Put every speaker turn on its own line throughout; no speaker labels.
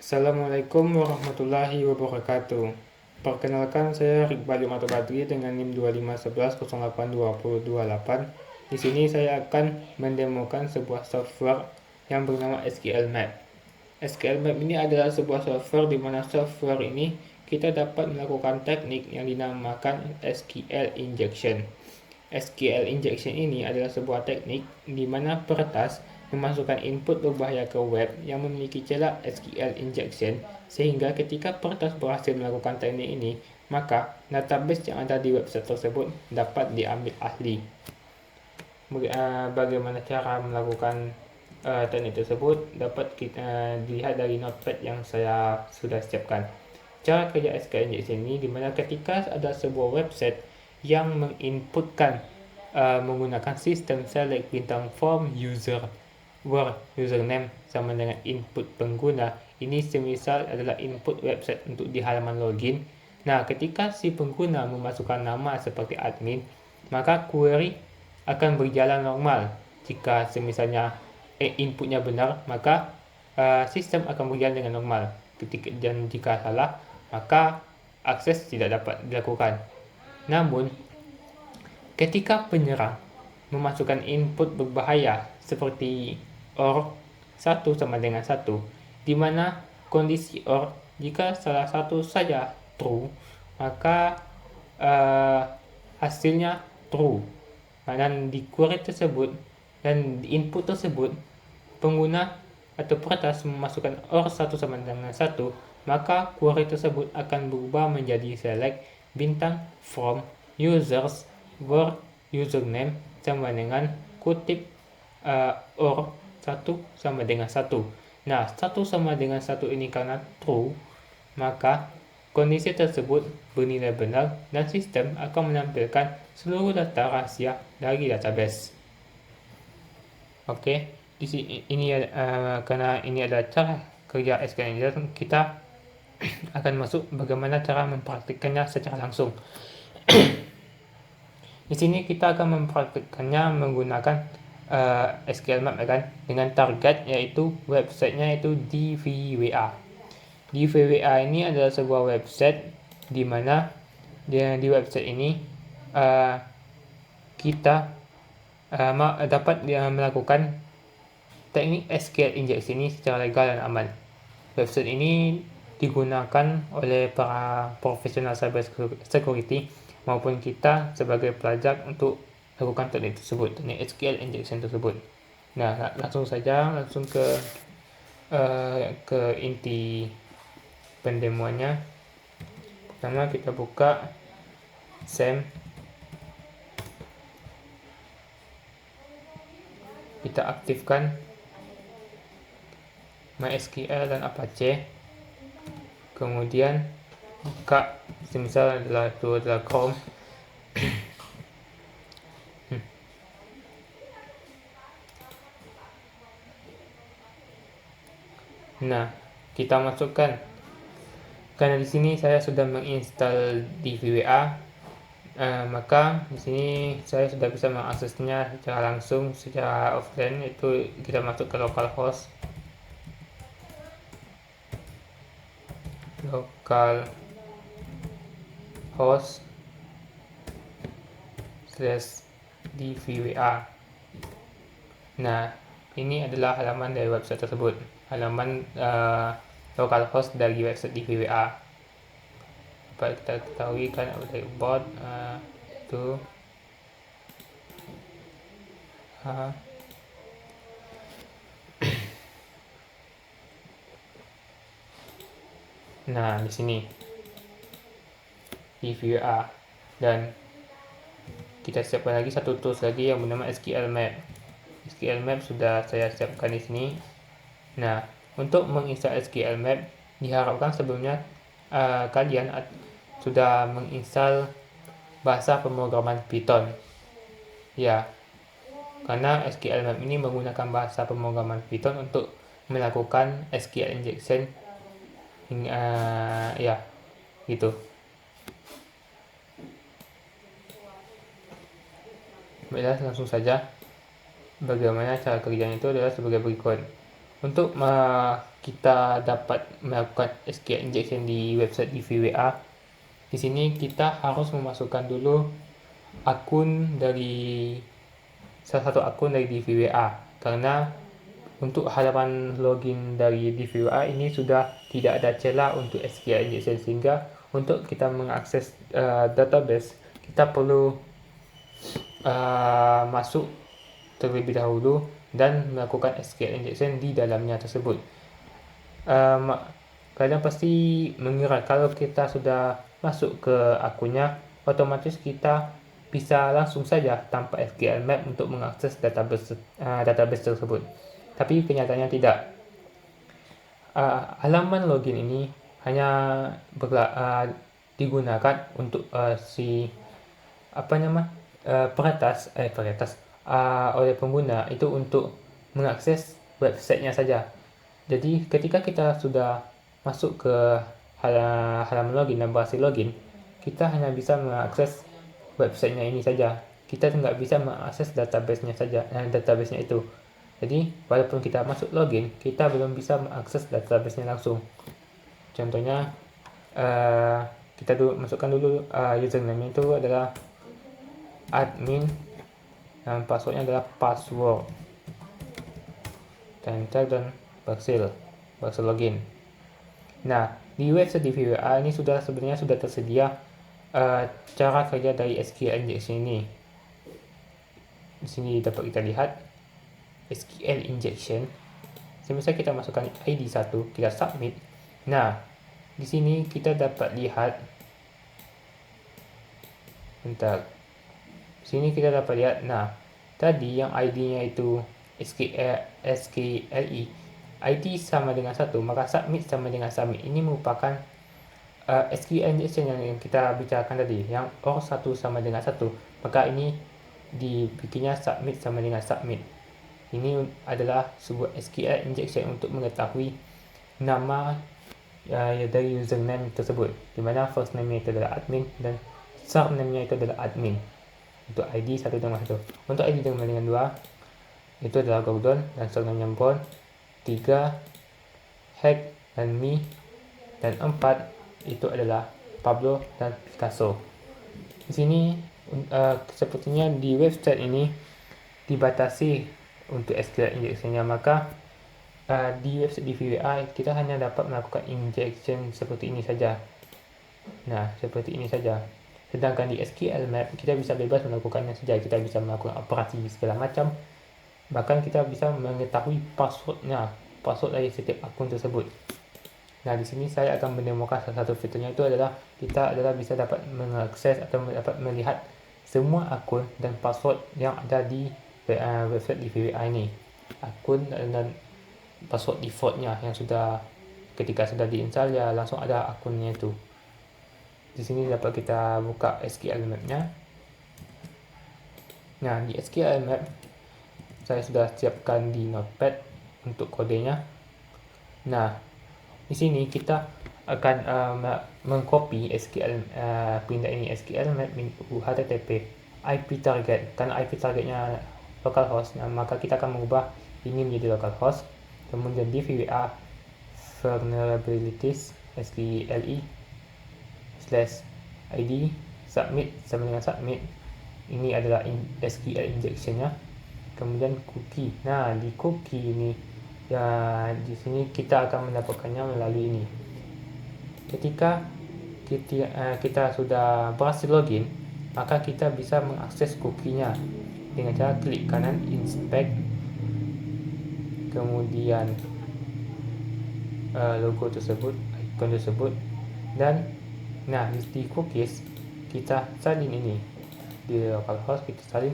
Assalamualaikum warahmatullahi wabarakatuh. Perkenalkan, saya Iqbal Jumato Badri dengan NIM 2511082028. Di sini saya akan mendemokan sebuah software yang bernama SQL Map. SQL Map ini adalah sebuah software di mana software ini kita dapat melakukan teknik yang dinamakan SQL injection. SQL injection ini adalah sebuah teknik di mana peretas memasukkan input berbahaya ke web yang memiliki celah SQL injection, sehingga ketika peretas berhasil melakukan teknik ini, maka database yang ada di website tersebut dapat diambil alih. Bagaimana cara melakukan teknik tersebut dapat kita dilihat dari notepad yang saya sudah siapkan. Cara kerja SQL injection ini dimana ketika ada sebuah website yang menginputkan menggunakan sistem select bintang form user where username sama dengan input pengguna, ini semisal adalah input website untuk di halaman login. Nah, ketika si pengguna memasukkan nama seperti admin, maka query akan berjalan normal. Jika semisalnya inputnya benar, maka sistem akan berjalan dengan normal. Dan jika salah, maka akses tidak dapat dilakukan. Namun, ketika penyerang memasukkan input berbahaya seperti OR 1 sama dengan 1, di mana kondisi OR jika salah satu saja true, maka hasilnya true. Dan di query tersebut dan di input tersebut, pengguna atau peretas memasukkan OR 1 sama dengan 1, maka query tersebut akan berubah menjadi select bintang from users where username sama dengan kutip OR 1 sama dengan 1. Nah, 1 sama dengan 1 ini karena true, maka kondisi tersebut bernilai benar dan sistem akan menampilkan seluruh data rahasia dari database. Oke, di sini ini karena ini adalah cara kerja SQL injection, kita akan masuk bagaimana cara mempraktikkannya secara langsung. Di sini kita akan mempraktikkannya menggunakan SQL Map kan, dengan target yaitu websitenya itu DVWA. DVWA ini adalah sebuah website di mana di website ini kita dapat melakukan teknik SQL injection ini secara legal dan aman. Website ini digunakan oleh para profesional cyber security maupun kita sebagai pelajar untuk lakukan teknik tersebut, teknik SQL injection tersebut. Nah, langsung ke inti pendemoannya. Pertama kita buka SAM, kita aktifkan MySQL dan Apache, kemudian buka semisal adalah Chrome. Nah, kita masukkan, karena di sini saya sudah menginstal DVWA, maka di sini saya sudah bisa mengaksesnya secara langsung secara offline, yaitu kita masuk ke localhost /DVWA. Nah, ini adalah halaman dari website tersebut, halaman localhost dari website DVWA. Dapat kita ketahui kan oleh bot itu nah di sini DVWA, dan kita siapkan lagi satu tools lagi yang bernama SQL Map. SQL Map sudah saya siapkan di sini. Nah, untuk menginstal SQL Map diharapkan sebelumnya kalian sudah menginstal bahasa pemrograman Python. Ya, karena SQL Map ini menggunakan bahasa pemrograman Python untuk melakukan SQL injection ya gitu. Baiklah, langsung saja. Bagaimana cara kerjanya itu adalah sebagai berikut. Untuk kita dapat melakukan SQL injection di website DVWA. Di sini kita harus memasukkan dulu akun dari salah satu akun dari DVWA, karena untuk halaman login dari DVWA ini sudah tidak ada celah untuk SQL injection, sehingga untuk kita mengakses database kita perlu masuk terlebih dahulu dan melakukan SQL injection di dalamnya tersebut. Kalian pasti mengira kalau kita sudah masuk ke akunnya, otomatis kita bisa langsung saja tanpa SQL map untuk mengakses database tersebut. Tapi kenyataannya tidak. Halaman login ini hanya digunakan untuk peretas oleh pengguna itu untuk mengakses websitenya saja. Jadi ketika kita sudah masuk ke halaman login dan berhasil login, kita hanya bisa mengakses websitenya ini saja. Kita tidak bisa mengakses database-nya itu. Jadi walaupun kita masuk login, kita belum bisa mengakses database-nya langsung. Contohnya kita masukkan dulu username itu adalah admin dan passwordnya adalah password. Enter dan berhasil login. Nah, di website DVWA ini sebenarnya sudah tersedia cara kerja dari SQL injection ini. Di sini dapat kita lihat SQL injection. Semisal kita masukkan ID 1, kita submit. Nah, di sini kita dapat lihat Di sini kita dapat lihat, nah, tadi yang ID-nya itu SQLE, ID sama dengan 1, maka submit sama dengan submit. Ini merupakan SQL injection yang kita bicarakan tadi, yang OR 1 sama dengan 1, maka ini dibikinnya submit sama dengan submit. Ini adalah sebuah SQL injection untuk mengetahui nama dari username tersebut, di mana first name-nya itu adalah admin dan surname-nya itu adalah admin. Untuk ID 1 dengan 1. Untuk ID dengan 2 itu adalah Gordon dan surname-nya Brown. 3 Hack dan Me, dan 4 itu adalah Pablo dan Picasso. Di sini sepertinya di website ini dibatasi untuk SQL injection-nya, maka di website DVWA kita hanya dapat melakukan injection seperti ini saja. Nah, seperti ini saja. Sedangkan di SQL map kita bisa bebas melakukannya saja. Kita bisa melakukan operasi segala macam. Bahkan kita bisa mengetahui password dari setiap akun tersebut. Nah, di sini saya akan mendemokan salah satu fiturnya, itu adalah kita bisa dapat mengakses atau dapat melihat semua akun dan password yang ada di website DVWA ini. Akun dan password defaultnya yang ketika sudah diinstal ya langsung ada akunnya itu. Di sini dapat kita buka SQL map-nya. Nah, di SQL map saya sudah siapkan di notepad untuk kodenya. Nah, di sini kita akan mengcopy SQL perintah ini, SQL map http IP target. Karena IP targetnya localhost, maka kita akan mengubah ini menjadi localhost. Kemudian DVWA vulnerabilities SQLE /id submit sama dengan submit. Ini adalah SQL injection-nya. Kemudian cookie. Nah, di cookie ini ya, di sini kita akan mendapatkannya melalui ini. Ketika kita sudah berhasil login, maka kita bisa mengakses cookie-nya dengan cara klik kanan inspect, kemudian logo tersebut, icon tersebut, dan nah di cookies kita salin ini di localhost, kita salin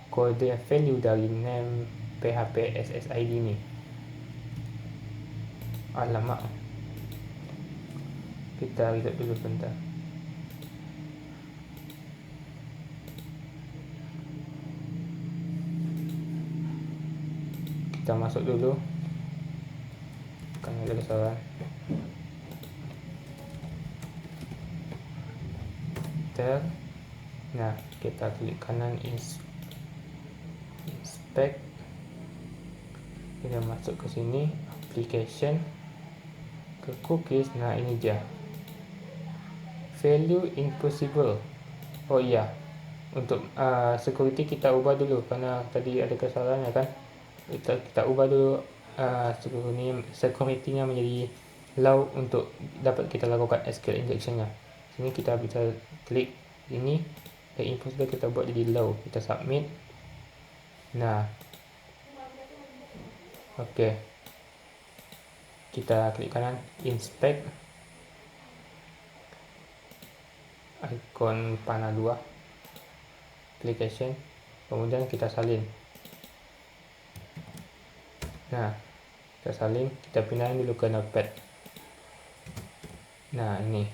kode value dari name PHP SSID ini. Alamak, kita lihat dulu bentar. Kita masuk dulu, karena ada kesalahan. Nah, kita klik kanan inspect, kita masuk ke sini, application, ke cookies. Nah, ini dia value impossible. Oh iya, untuk security kita ubah dulu karena tadi ada kesalahannya kan. Kita ubah dulu security-nya menjadi low untuk dapat kita lakukan SQL injection-nya. Sini kita bisa klik ini, dan impossible kita buat jadi low. Kita submit. Nah, oke. Kita klik kanan, inspect, ikon panah 2, application, kemudian kita salin. Nah, kita salin, kita pindahin dulu ke notepad. Nah, ini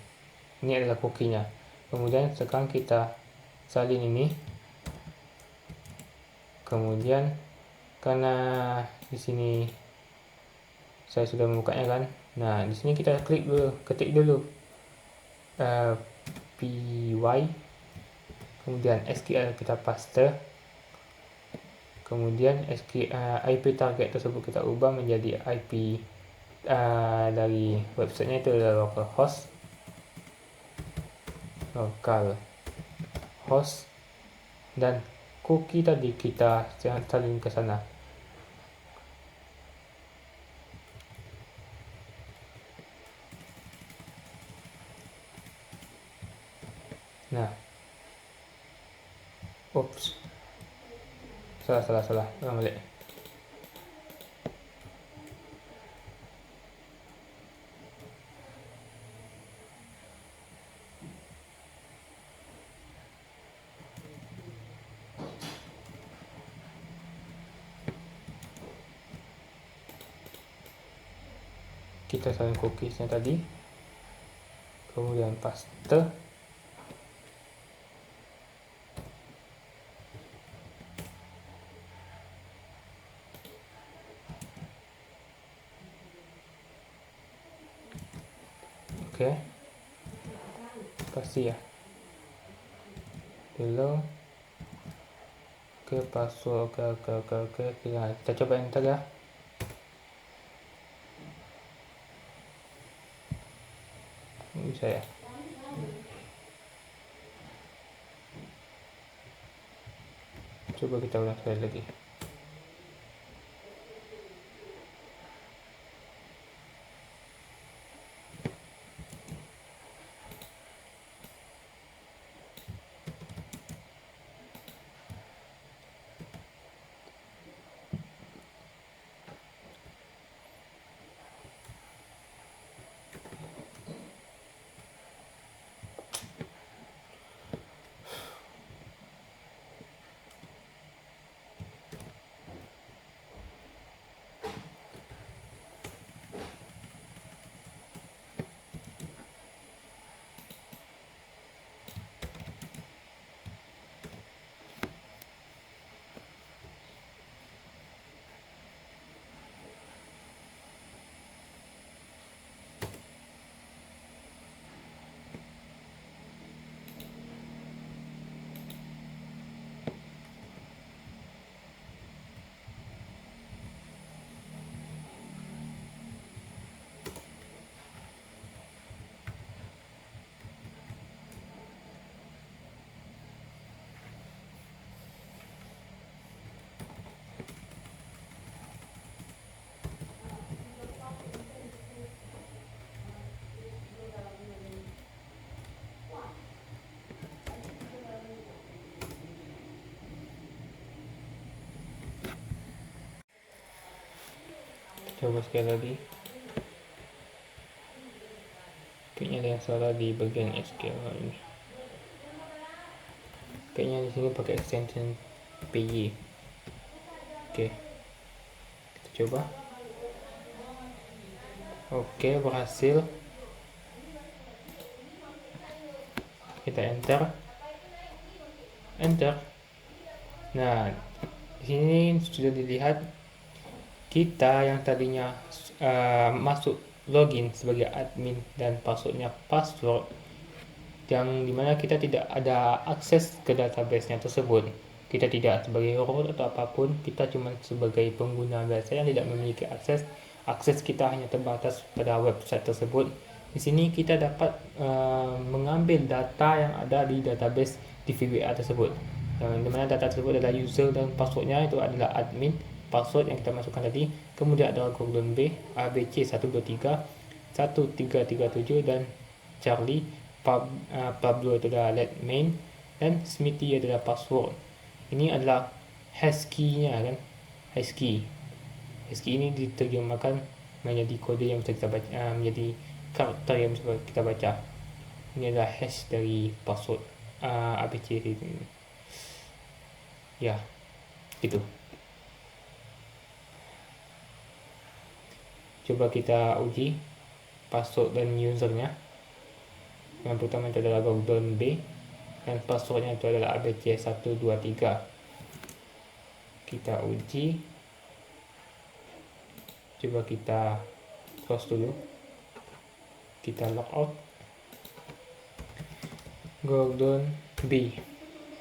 adalah cookie-nya. Kemudian sekarang kita salin ini. Kemudian karena di sini saya sudah membukanya kan. Nah, di sini kita klik dulu, ketik dulu py, kemudian SQL kita paste, kemudian IP target tersebut kita ubah menjadi IP dari websitenya, itu adalah localhost, dan cookie tadi kita salin ke sana. Nah, oops, salah, ulang balik. Kita salin cookiesnya tadi, kemudian paste. Oke, pasti ya dulu. Oke, password. Oke, kita coba enter ya. Bisa ya. Coba kita ulang sekali lagi. Coba sekali lagi. Kayaknya ada yang salah di bagian SQL ini. Kayaknya di sini pakai extension PY. Oke, kita coba. Oke, berhasil. Kita enter. Nah, di sini sudah dilihat kita yang tadinya masuk login sebagai admin dan passwordnya password, yang dimana kita tidak ada akses ke database-nya tersebut. Kita tidak sebagai robot atau apapun, kita cuma sebagai pengguna biasa yang tidak memiliki akses akses kita hanya terbatas pada website tersebut. Di sini kita dapat mengambil data yang ada di database DVWA tersebut. Di mana data tersebut adalah user dan passwordnya itu adalah admin, password yang kita masukkan tadi, kemudian ada Gordon B, ABC 123, 1337 dan Charlie, Pablo itu adalah let main, dan Smithy adalah password. Ini adalah hash key-nya kan, hash key. Hash key ini diterjemahkan menjadi kode yang bisa kita baca, menjadi karakter yang bisa kita baca. Ini adalah hash dari password ABC ini. Ya, gitu. Coba kita uji password dan usernya. Yang pertama itu adalah Gordon B dan passwordnya itu adalah ABC123. Kita uji. Coba kita close dulu. Kita logout. Gordon B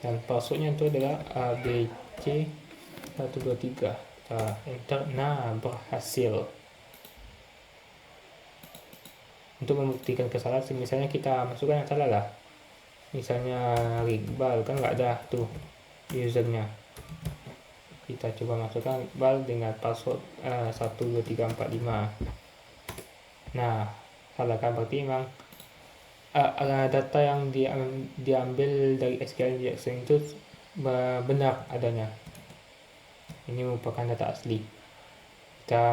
dan passwordnya itu adalah ABC123. Kita enter. Nah, berhasil. Untuk membuktikan kesalahan, misalnya kita masukkan yang salah lah, misalnya Iqbal, kan nggak ada tuh usernya. Kita coba masukkan Iqbal dengan password 12345. Nah, salah kan, berarti memang data yang diambil dari SQL injection itu benar adanya. Ini merupakan data asli. Kita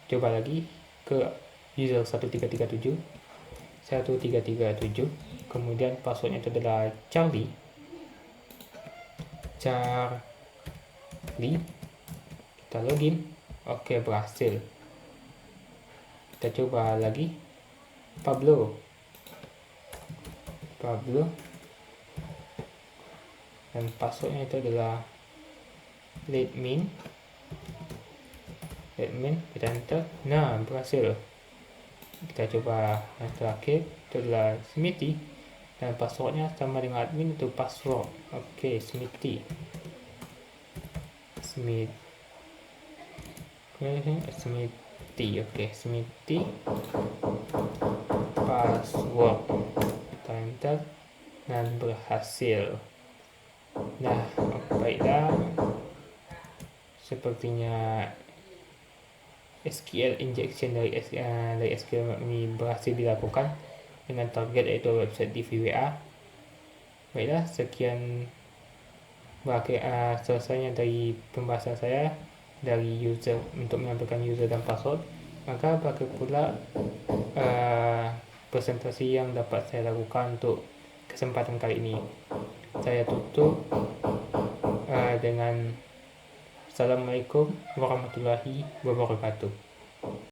coba lagi ke user 1337, kemudian passwordnya itu adalah Charlie. Kita login. Oke, berhasil. Kita coba lagi Pablo, dan passwordnya itu adalah let main. Kita enter. Nah, berhasil. Kita coba yang terakhir, itu adalah Smithy, dan passwordnya sama dengan admin, itu password. Oke, Smithy oke, Smithy password. Kita enter dan berhasil. Nah, baiklah, sepertinya SQL injection dari SQL ini berhasil dilakukan dengan target yaitu website DVWA. Baiklah, sekian selesainya dari pembahasan saya dari user untuk menyampaikan user dan password. Maka bagi pula presentasi yang dapat saya lakukan untuk kesempatan kali ini. Saya tutup dengan Assalamualaikum warahmatullahi wabarakatuh.